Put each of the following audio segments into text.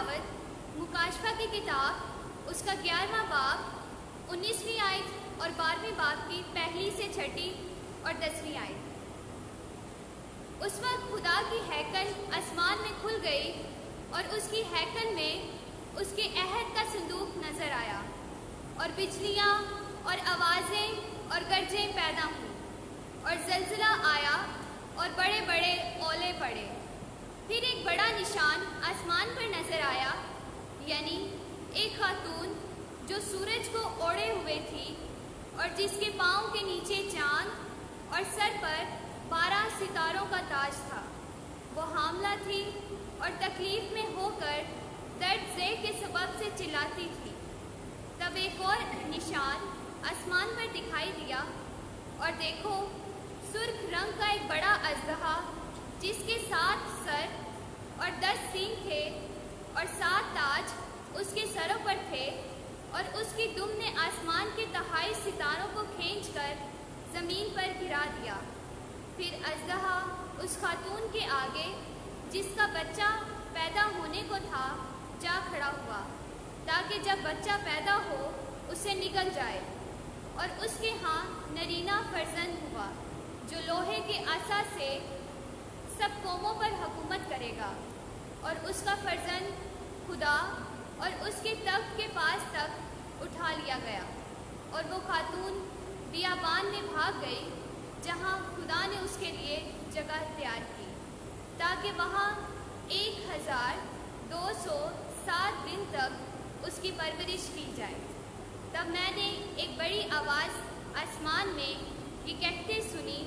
تلاوت مکاشفہ کی کتاب اس کا 11واں باب 19ویں آیت اور 12ویں باب کی پہلی سے چھٹی اور 10ویں آیت۔ اس وقت خدا کی ہیکل آسمان میں کھل گئی اور اس کی ہیکل میں اس کے عہد کا صندوق نظر آیا، اور بجلیاں اور آوازیں اور گرجیں پیدا ہوئیں، اور زلزلہ آیا اور بڑے بڑے اولے پڑے۔ پھر ایک بڑا نشان آسمان پر نظر آیا، یعنی ایک خاتون جو سورج کو اوڑھے ہوئے تھی اور جس کے پاؤں کے نیچے چاند اور سر پر 12 ستاروں کا تاج تھا۔ وہ حاملہ تھی اور تکلیف میں ہو کر درد زے کے سبب سے چلاتی تھی۔ تب ایک اور نشان آسمان پر دکھائی دیا، اور دیکھو سرخ رنگ کا ایک بڑا اژدہا جس کے 7 سر اور 10 سینگ تھے اور 7 تاج اس کے سروں پر تھے، اور اس کی دم نے آسمان کے تہائی ستاروں کو کھینچ کر زمین پر گرا دیا۔ پھر اژدہا اس خاتون کے آگے جس کا بچہ پیدا ہونے کو تھا جا کھڑا ہوا، تاکہ جب بچہ پیدا ہو اسے نگل جائے، اور اس کے ہاں نرینہ فرزند ہوا جو لوہے کے عصا سے سب قوموں پر حکومت کرے گا، اور اس کا فرزند خدا اور اس کے تخت کے پاس تک اٹھا لیا گیا، اور وہ خاتون بیابان میں بھاگ گئی جہاں خدا نے اس کے لیے جگہ تیار کی، تاکہ وہاں 1207 دن تک اس کی پرورش کی جائے۔ تب میں نے ایک بڑی آواز آسمان میں یہ کہتے سنی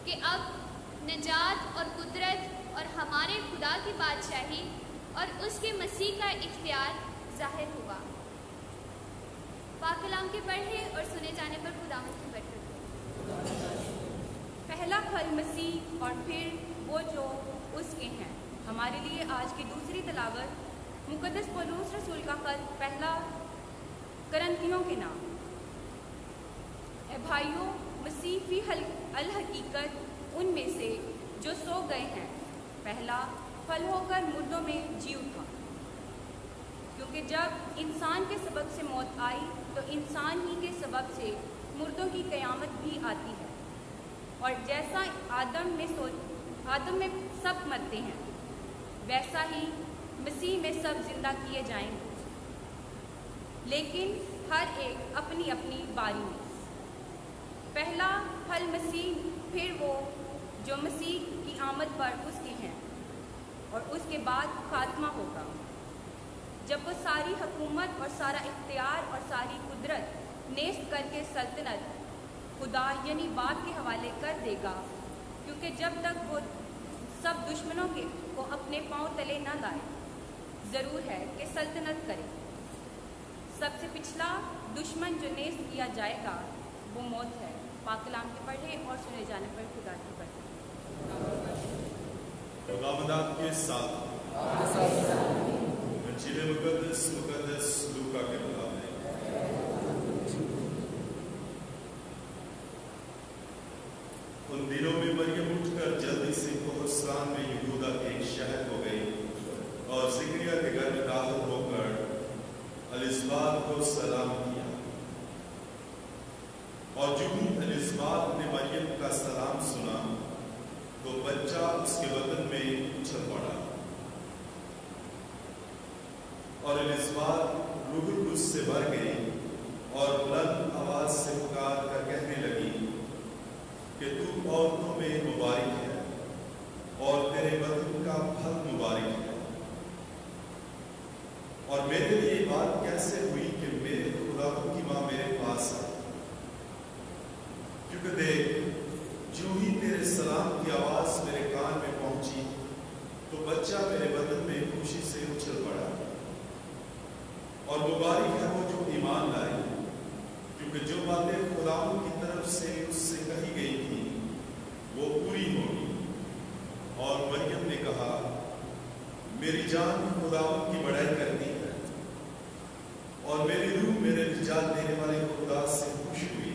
کہ اب نجات اور قدرت اور ہمارے خدا کی بادشاہی اور اس کے مسیح کا اختیار ظاہر ہوا۔ پاک کلام کے پڑھے اور سنے جانے پر خدا کی برکت ہو۔ پہلا پھل مسیح اور پھر وہ جو اس کے ہیں۔ ہمارے لیے آج کی دوسری تلاوت مقدس پولس رسول کا خط پہلا کرنتھیوں کے نام۔ اے بھائیوں، مسیح فی الحقیقت ان میں سے جو سو گئے ہیں پہلا پھل ہو کر مردوں میں جی اٹھا، کیونکہ جب انسان کے سبب سے موت آئی تو انسان ہی کے سبب سے مردوں کی قیامت بھی آتی ہے، اور جیسا آدم میں سب مرتے ہیں ویسا ہی مسیح میں سب زندہ کیے جائیں گے، لیکن ہر ایک اپنی اپنی باری میں۔ پہلا پھل مسیح، پھر وہ جو مسیح کی آمد پر اس کے ہیں، اور اس کے بعد خاتمہ ہوگا جب وہ ساری حکومت اور سارا اختیار اور ساری قدرت نیست کر کے سلطنت خدا یعنی باپ کے حوالے کر دے گا، کیونکہ جب تک وہ سب دشمنوں کو اپنے پاؤں تلے نہ لائے ضرور ہے کہ سلطنت کرے۔ سب سے پچھلا دشمن جو نیست کیا جائے گا وہ موت ہے۔ پاک کلام کے پڑھے اور سنے جانے پر خدا کی برکت۔ خداوند کے ساتھ انجیل مقدس لوکا کے مطابق ان دنوں میں مریم اٹھ کر جلدی سے کوہستان میں یہودا کے ایک شہر کو گئی اور زکریا کے گھر میں داخل ہو کر الزبات کو سلام کیا، اور جو ہی الزبات نے مریم کا سلام سنا تو بچہ اس کے بدن میں اچھل پڑا، اور الزبات روح القدس سے بھر گئی اور بلند آواز سے پکار کر کہنے لگی کہ تو عورتوں میں مبارک ہے اور تیرے بدن کا پھل مبارک ہے، اور میرے لیے یہ بات کیسے ہوئی کہ میرے خدا کی ماں میرے پاس ہے، کیونکہ دیکھ جو ہی تیرے سلام کی آواز میرے کان میں پہنچی تو بچہ میرے بدن میں خوشی سے اچھل پڑا، اور مبارک ہے وہ جو ایمان لائی، کیونکہ جو باتیں خدا کی طرف سے اس سے کہی گئی تھی وہ پوری ہوگی۔ اور مریم نے کہا، میری جان خدا کی بڑائی کرتی ہے، اور میری روح میرے نجات دینے والے خدا سے خوش ہوئی،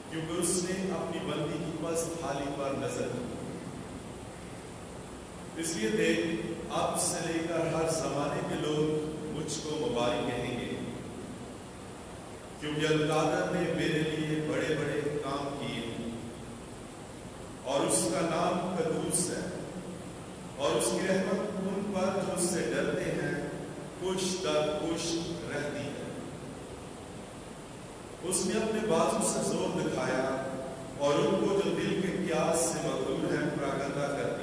کیونکہ اس نے اپنی بندی کی پست حالی پر نظر کی۔ اس لیے دیکھ اب سے لے کر ہر زمانے کے لوگ مجھ کو مبارک کہیں گے، کیونکہ اللہ نے میرے لیے بڑے بڑے کام کیے اور اس کا نام قدوس ہے، اور اس کی رحمت ان پر جو اس سے ڈرتے ہیں خوش در خوش رہتی ہے۔ اس نے اپنے بازو سے زور دکھایا اور ان کو جو دل کے قیاس سے مغرور ہیں پراگندہ کر دیا۔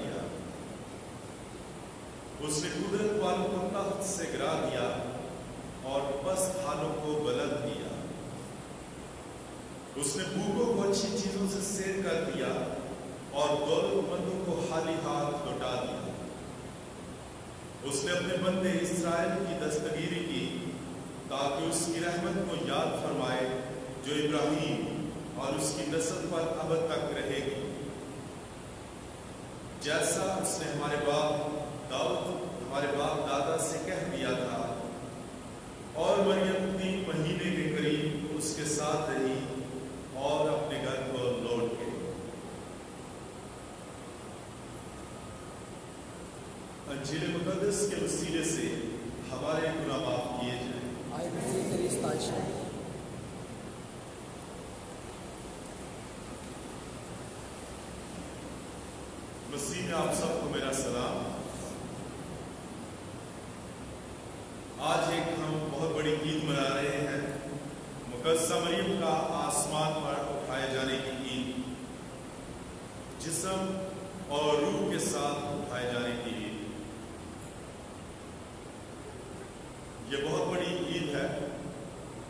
اس نے قدرت والوں کو تخت سے گرا دیا اور پست حالوں کو بلند کیا۔ اس نے بھوکوں کو اچھی چیزوں سے سیر کر دیا اور دولت مندوں کو خالی ہاتھ لوٹا دیا۔ اس نے اپنے بندے اسرائیل کی دستگیری کی تاکہ اس کی رحمت کو یاد فرمائے جو ابراہیم اور اس کی نسل پر اب تک رہے گی، جیسا اس نے ہمارے باپ دادا سے کہہ دیا تھا۔ اور مریم 3 مہینے کے قریب اس کے ساتھ رہی اور اپنے گھر کو لوٹ گئی۔ انجیل مقدس کے وسیلے سے ہمارے گناہ معاف کیے جائیں۔ مسیح میں آپ سب کو میرا سلام۔ آج ایک ہم بہت بڑی عید منا رہے ہیں، مقدسہ مریم کا آسمان پر اٹھائے جانے کی عید، جسم اور روح کے ساتھ اٹھائے جانے کی عید۔ یہ بہت بڑی عید ہے،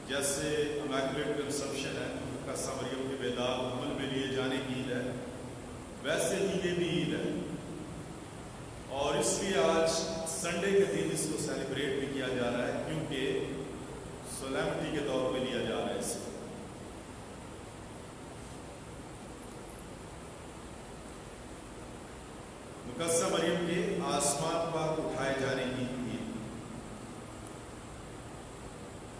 جیسے امیکولیٹ کنسپشن ہے، مقدسہ مریم کے بیدار حمل میں لیے جانے کی عید ہے، ویسے ہی یہ بھی عید ہے۔ اور اس لیے آج سنڈے کے دن اس کو سیلیبریٹ بھی کیا جا رہا ہے، کیونکہ سولیمٹی کے طور پہ لیا جا رہا ہے اس کو۔ مقدسہ مریم کے آسمان پر اٹھائے جانے کی عید۔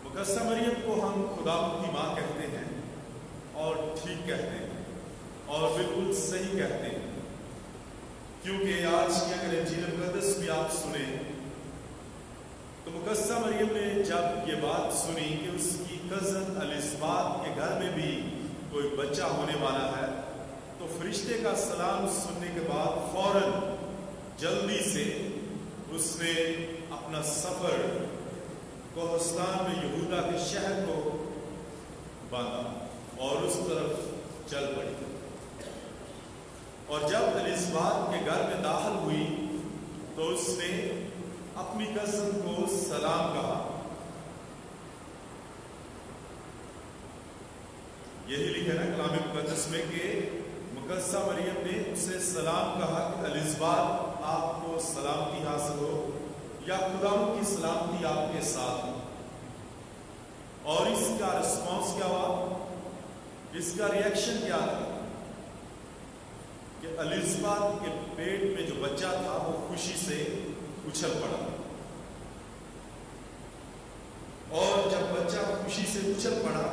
مقدسہ مریم کو ہم خدا کی ماں کہتے ہیں، اور ٹھیک کہتے ہیں اور بالکل صحیح کہتے ہیں، کیونکہ آج کی اگر انجیل مقدس بھی آپ سنیں تو مقدسہ مریم نے جب یہ بات سنی کہ اس کی کزن الزبات کے گھر میں بھی کوئی بچہ ہونے والا ہے، تو فرشتے کا سلام سننے کے بعد فوراً جلدی سے اس نے اپنا سفر کوہستان میں یہودا کے شہر کو باندھا اور اس طرف چل پڑی۔ اور جب الزبات کے گھر میں داخل ہوئی تو اس نے اپنی کزن کو سلام کہا۔ یہی لکھا ہے کلام مقدس میں کہ مقدسہ مریم نے اسے سلام کہا کہ الزبات آپ کو سلامتی حاصل ہو، یا خداوند کی سلامتی آپ کے ساتھ ہو۔ اور اس کا رسپانس کیا ہوا، اس کا ریئیکشن کیا تھا کہ الزبات کے پیٹ میں جو بچہ تھا وہ خوشی سے اچھل پڑا، اور جب بچہ خوشی سے اچھل پڑا،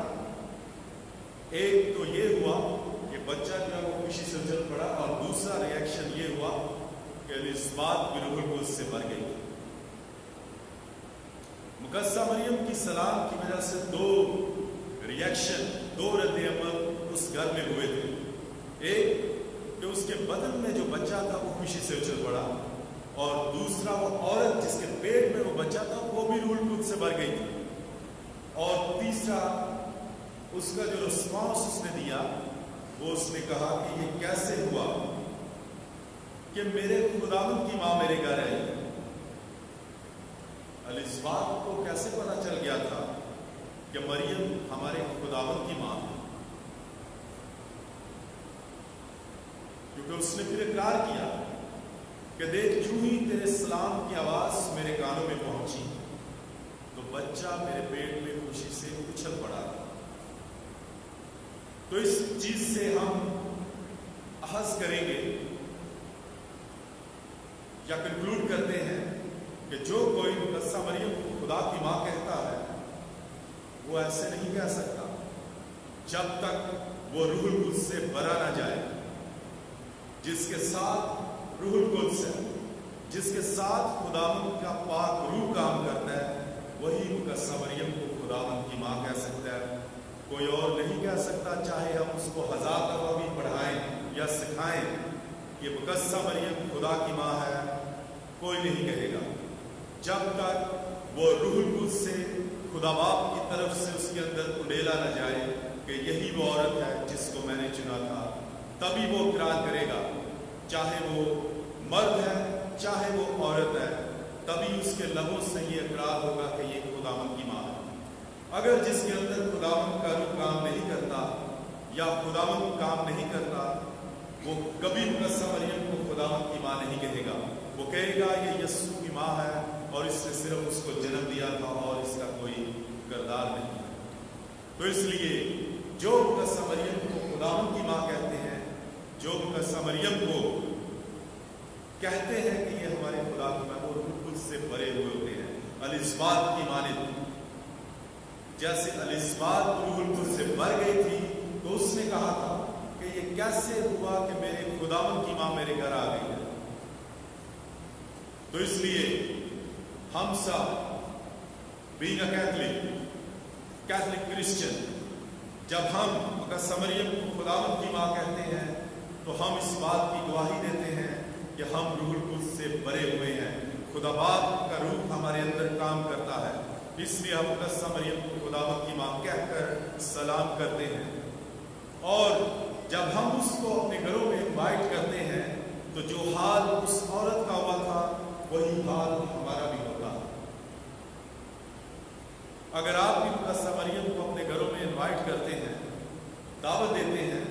ایک تو یہ ہوا کہ بچہ جو ہے وہ خوشی سے اچھل پڑا، اور دوسرا ریئیکشن یہ ہوا کہ الزبات بھی روح القدس سے بھر گئی۔ مقدسہ مریم کی سلام کی وجہ سے 2 ریئیکشن، 2 رد عمل اس گھر میں ہوئے تھے۔ ایک کہ اس کے بدن میں جو بچہ تھا وہ خوشی سے اچھل پڑا، اور دوسرا وہ عورت جس کے پیٹ میں وہ بچہ تھا وہ بھی روح القدس سے بھر گئی تھی۔ اور تیسرا اس کا جو رسپانس اس نے دیا وہ اس نے کہا کہ یہ کیسے ہوا کہ میرے خداوند کی ماں میرے گھر آئی۔ الزبات کو کیسے پتا چل گیا تھا کہ مریم ہمارے خداوند کی ماں ہے؟ کیونکہ اس نے پھر اقرار کیا کہ دیکھ جو ہی تیرے سلام کی آواز میرے کانوں میں پہنچی تو بچہ میرے پیٹ میں خوشی سے اچھل پڑا۔ تو اس چیز سے ہم اخذ کریں گے یا کنکلوڈ کرتے ہیں کہ جو کوئی مقدسہ مریم کو خدا کی ماں کہتا ہے وہ ایسے نہیں کہہ سکتا جب تک وہ روح القدس سے بھرا نہ جائے۔ جس کے ساتھ روح القدس ہے जिस के साथ खुदावंद का पाक रूह काम करता है, वही मुकद्दस मरियम को खुदावंद की माँ कह सकता है। कोई और नहीं कह सकता, चाहे हम उसको 1000 दफा भी पढ़ाएं या सिखाएं कि मुकद्दस मरियम खुदा की माँ है, कोई नहीं कहेगा जब तक वो रूहुल कुद्स से खुदा बाप की तरफ से उसके अंदर उड़ेला न जाए कि यही वो औरत है जिसको मैंने चुना था। तभी वो इकरार करेगा, चाहे वो मर्द है चाहे वो औरत है, तभी उसके लबों से ये इकरार होगा कि ये खुदावंद की माँ है। अगर जिसके अंदर खुदावंद का रूह काम नहीं करता या खुदावंद काम नहीं करता, वो कभी मुकद्दस मरियम को खुदावंद की माँ नहीं कहेगा। वो कहेगा ये यस्सु की माँ है और इसने सिर्फ उसको जन्म दिया था और इसका कोई किरदार नहीं है। तो इसलिए जो मुकद्दस मरियम को खुदावंद की माँ कहते हैं, जो मुकद्दस मरियम को कहते हैं कि ये हमारे खुदा की माँ, वो रूह कुद्स से भरे हुए होते हैं। एलिज़ाबेथ की माने जैसे एलिज़ाबेथ रूह कुद्स से भर गई थी, तो उसने कहा था कि ये कैसे हुआ कि मेरे खुदावंद की माँ मेरे घर आ गई है। तो इसलिए हम सब बीइंग अ कैथलिक क्रिश्चियन, जब हम मुकद्दस मरियम को खुदावंद की माँ कहते हैं, तो हम इस बात की गवाही देते हैं कि हम रूह कुद्स से भरे हुए हैं। खुदा बाप का रूह हमारे अंदर काम करता है, इसलिए हम मुकद्दस मरियम को खुदावंद की माँ कहकर सलाम करते हैं। और जब हम उसको अपने घरों में इनवाइट करते हैं, तो जो हाल उस औरत का हुआ था वही हाल हमारा भी होता है। अगर आप भी मुकद्दस मरियम को अपने घरों में इनवाइट करते हैं, दावत देते हैं,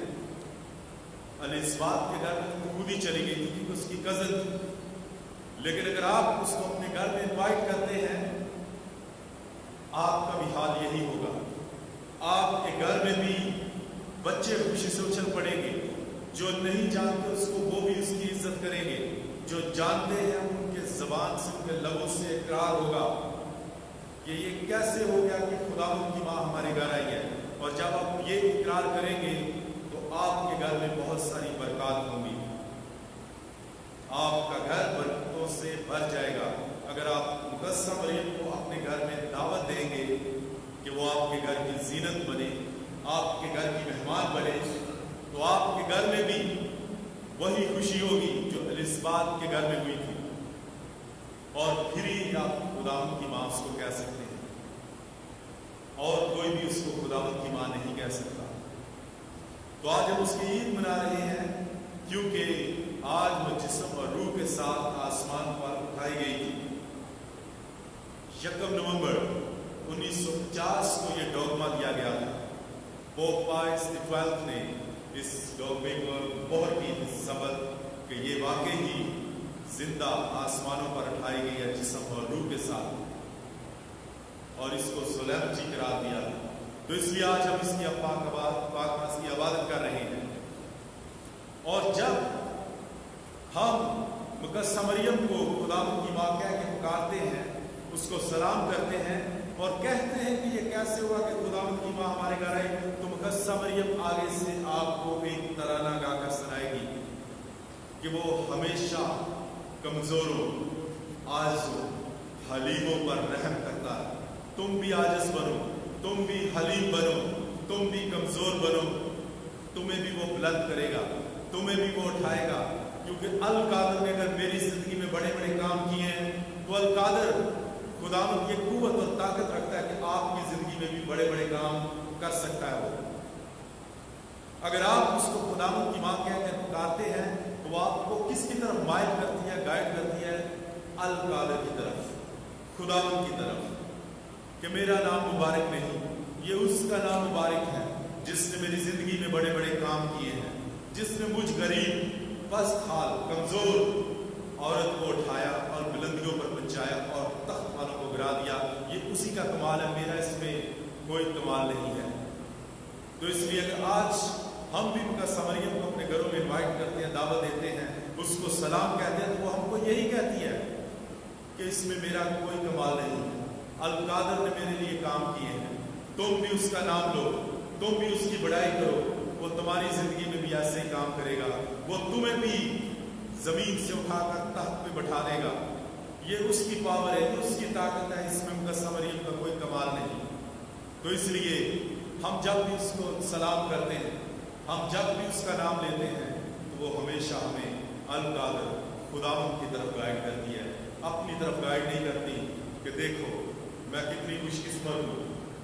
एलिज़ाबेथ के घर में खुद ही चली गई थी क्योंकि उसकी कजन थी, लेकिन अगर आप उसको अपने घर में इनवाइट करते हैं, आपका भी हाल यही होगा। आपके घर में भी बच्चे खुशी से उछल पड़ेंगे। जो नहीं जानते उसको वो भी उसकी इज्जत करेंगे, जो जानते हैं उनके ज़बान से, उनके लबों से इकरार होगा कि ये कैसे हो गया कि खुदावंद की माँ हमारे घर आई है। और जब आप ये इकरार करेंगे तो आपके घर में बहुत सारी बरकत होंगी, आपका घर बरकतों से भर जाएगा। अगर आप मुकद्दस मरियम को अपने घर में दावत देंगे कि वो आपके घर की जीनत बने, आपके घर की मेहमान बने, तो आपके घर में भी वही खुशी होगी जो एलिज़ाबेथ के घर में हुई थी। और फिर ही आप खुदावंद की माँ उसको कह सकते हैं, और कोई भी उसको खुदावंद की माँ नहीं कह सकता। तो आज हम उसकी ईद मना रहे हैं क्योंकि आज वो जिस्म और रूह के साथ आसमान पर उठाई गई थी। 1 नवंबर 1950 को ये डॉगमा दिया गया था। पोप पायस XII ने इस डॉगमे को मोहर की सबक कि ये वाकई ही जिंदा आसमानों पर उठाई गई है जिस्म और रूह के साथ, और इसको सोलेमनिटी करार दिया। तो इसलिए आज हम इसकी पाक की इबादत कर रहे हैं। और जब हम मुकद्दस मरियम को खुदावंद की माँ कह के पुकारते हैं, उसको सलाम करते हैं और कहते हैं कि ये कैसे हुआ कि खुदावंद की माँ हमारे घर आई, तो मुकद्दस मरियम आगे से आपको एक तराना गाकर सुनाएगी कि वो हमेशा कमजोरों, आजिज़ों, हलीमों पर रहम करता है। तुम भी आजिज़ बनो, तुम भी हलीम बनो, तुम भी कमजोर बनो, तुम्हें भी वो बुलंद करेगा, तुम्हें भी वो उठाएगा। क्योंकि अल कादर ने अगर मेरी जिंदगी में बड़े बड़े काम किए हैं, तो अल कादर खुदावंद ये कुव्वत और ताकत रखता है कि आपकी जिंदगी में भी बड़े बड़े काम कर सकता है वो। अगर आप उसको खुदावंद की माँ कहकर पुकारते हैं, तो वो आपको किसकी तरफ माइल करती है, गाइड करती है? अल कादर की तरफ, खुदावंद की तरफ, कि मेरा नाम मुबारक नहीं, ये उसका नाम मुबारक है जिसने मेरी जिंदगी में बड़े बड़े काम किए हैं, जिसने मुझ गरीब, पस्त हाल, कमजोर औरत को उठाया और बुलंदियों पर पहुंचाया और तख्त वालों को गिरा दिया। ये उसी का कमाल है, मेरा इसमें कोई कमाल नहीं है। तो इसलिए अगर आज हम भी मुकद्दस मरियम को अपने घरों में इनवाइट करते हैं, दावत देते हैं, उसको सलाम कहते हैं, तो वो हमको यही कहती है कि इसमें मेरा कोई कमाल नहीं है, अल कादर ने मेरे लिए काम किए हैं। तुम भी उसका नाम लो, तुम भी उसकी बड़ाई करो, वो तुम्हारी जिंदगी में भी ऐसे ही काम करेगा। वो तुम्हें भी जमीन से उठाकर तख्त पे बैठा देगा। ये उसकी पावर है, ये उसकी ताकत है, इसमें मुक़द्दस मरियम का कोई कमाल नहीं। तो इसलिए हम जब भी उसको सलाम करते हैं, हम जब भी उसका नाम लेते हैं, तो वो हमेशा हमें अल कादिर खुदावंद की तरफ गाइड करती है, अपनी तरफ गाइड नहीं करती कि देखो मैं कितनी खुशकिस्मत हूँ,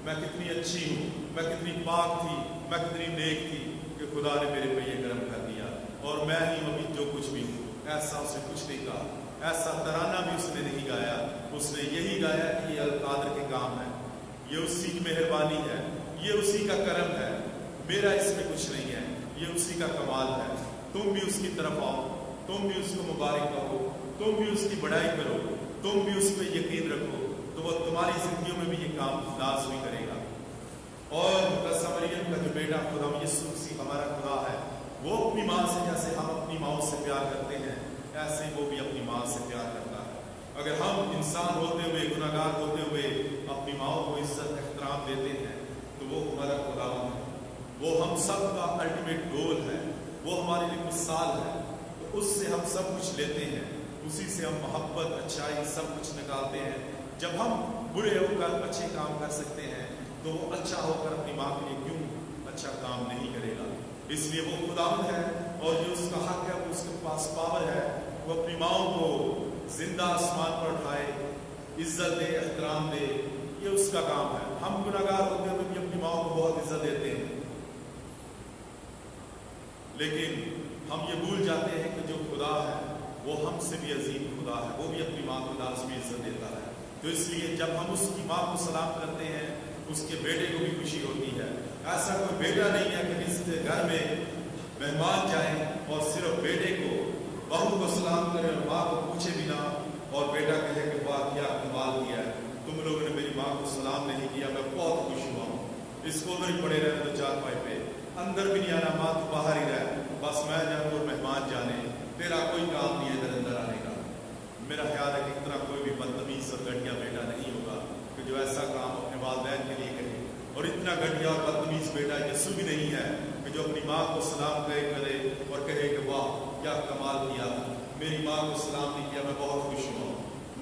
मैं कितनी अच्छी हूँ, मैं कितनी पाक थी, मैं कितनी नेक थी कि खुदा ने मेरे पे ये कर्म कर दिया और मैं ही अभी जो कुछ भी हूँ। ऐसा उसने कुछ नहीं कहा, ऐसा तराना भी उसने नहीं गाया। उसने यही गाया कि ये अल कादिर के काम है, ये उसी की मेहरबानी है, ये उसी का करम है, मेरा इसमें कुछ नहीं है, ये उसी का कमाल है। तुम भी उसकी तरफ आओ, तुम भी उसको मुबारक कहो, तुम भी उसकी बड़ाई करो, तुम भी उस पर यकीन रखो, तो वो तुम्हारी जिंदगियों में भी ये काम लाज़मी करेगा। और मुक़द्दस मरियम का जो बेटा खुदा यीशु मसीह हमारा खुदा है, वो अपनी माँ से जैसे हम अपनी माँ से प्यार करते हैं, ऐसे वो भी अपनी माँ से प्यार करता है। अगर हम इंसान होते हुए, गुनाहगार होते हुए अपनी माँ को इज्जत एहतराम देते हैं, तो वो हमारा खुदा है, वो हम सब का अल्टीमेट गोल है, वो हमारे लिए मिसाल है। तो उससे हम सब कुछ लेते हैं, उसी से हम मोहब्बत, अच्छाई सब कुछ निकालते हैं। जब हम बुरे होकर अच्छे काम कर सकते हैं, तो वो अच्छा होकर अपनी माँ के लिए क्यों अच्छा काम नहीं करेगा। इसलिए वो खुदावंद है और जो उसका हक है, वो उसके पास पावर है, वो अपनी माँओं को जिंदा आसमान पर उठाए, इज्जत दे, एहतराम दे, ये उसका काम है। हम गुनाहगार होते हुए भी अपनी माँओं को बहुत इज्जत देते हैं, लेकिन हम ये भूल जाते हैं कि जो खुदा है वो हमसे भी अजीम खुदा है, वो भी अपनी माँ को लाज़मी इज्जत देता है। तो इसलिए जब हम उसकी माँ को सलाम करते हैं, उसके बेटे को भी खुशी होती है। ऐसा कोई बेटा नहीं है कि किसी घर में मेहमान जाए और सिर्फ बेटे को, बहू को सलाम करे और माँ को पूछे भी ना, और बेटा कहे कि वाह क्या कमाल किया है, तुम लोगों ने मेरी माँ को सलाम नहीं किया, मैं बहुत खुश हुआ हूँ। इसको उधर ही पड़े रहने तो चारपाई पे, अंदर भी नहीं आना, माँ तो बाहर ही रह, बस मैं जाऊँ और मेहमान जाने, तेरा कोई काम नहीं है इधर अंदर आने का। मेरा ख्याल है कि इतना कोई भी बदतमीज और घटिया बेटा नहीं होगा कि जो ऐसा काम अपने वालिदैन के लिए करे, और इतना घटिया और बदतमीज बेटा यीशु भी नहीं है कि जो अपनी माँ को सलाम करे और कहे कि वाह क्या कमाल किया, मेरी माँ को सलाम नहीं किया, मैं बहुत खुश हुआ,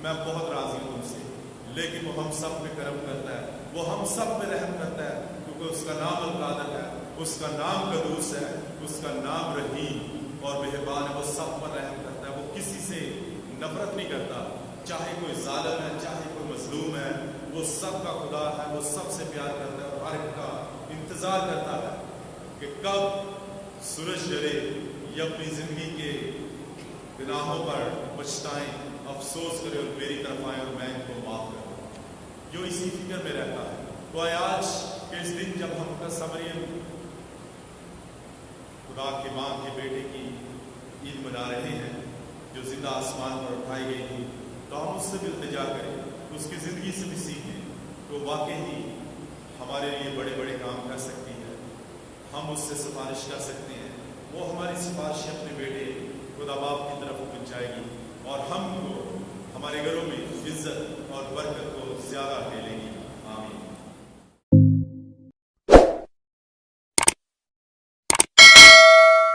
मैं बहुत राजी हूँ तुमसे। लेकिन वो हम सब पे करम करता है, वो हम सब पे रहम करता है, क्योंकि उसका नाम अल कादिर है, उसका नाम कदूस है, उसका नाम रहीम और मेहरबान है। वो सब पर रहम करता है, वो किसी से नफरत नहीं करता, चाहे कोई जालिम है, चाहे कोई मजलूम है, वो सब का खुदा है, वो सबसे प्यार करता है और हर एक का इंतज़ार करता है कि कब सूरज डरे, ये अपनी ज़िंदगी के गुनाहों पर पछताएं, अफसोस करें और मेरी तरफ आए और मैं इनको माफ़ करूँ, जो इसी फिक्र में रहता है। तो आज के इस दिन जब हम मुक़द्दस मरियम खुदा के माँ के बेटे की ईद मना रहे हैं, जो जिंदा आसमान पर उठाई गई थी, तो हम उससे भी इल्तिजा करें, उसकी ज़िंदगी से भी सीखें, तो वाकई हमारे लिए बड़े बड़े काम कर सकती है, हम उससे सिफारिश कर सकते हैं, वो हमारी सिफारिश अपने बेटे खुदा बाप की तरफ पहुँचाएगी और हमको हमारे घरों में इज्जत और बरकत को ज़्यादा मिलेगी।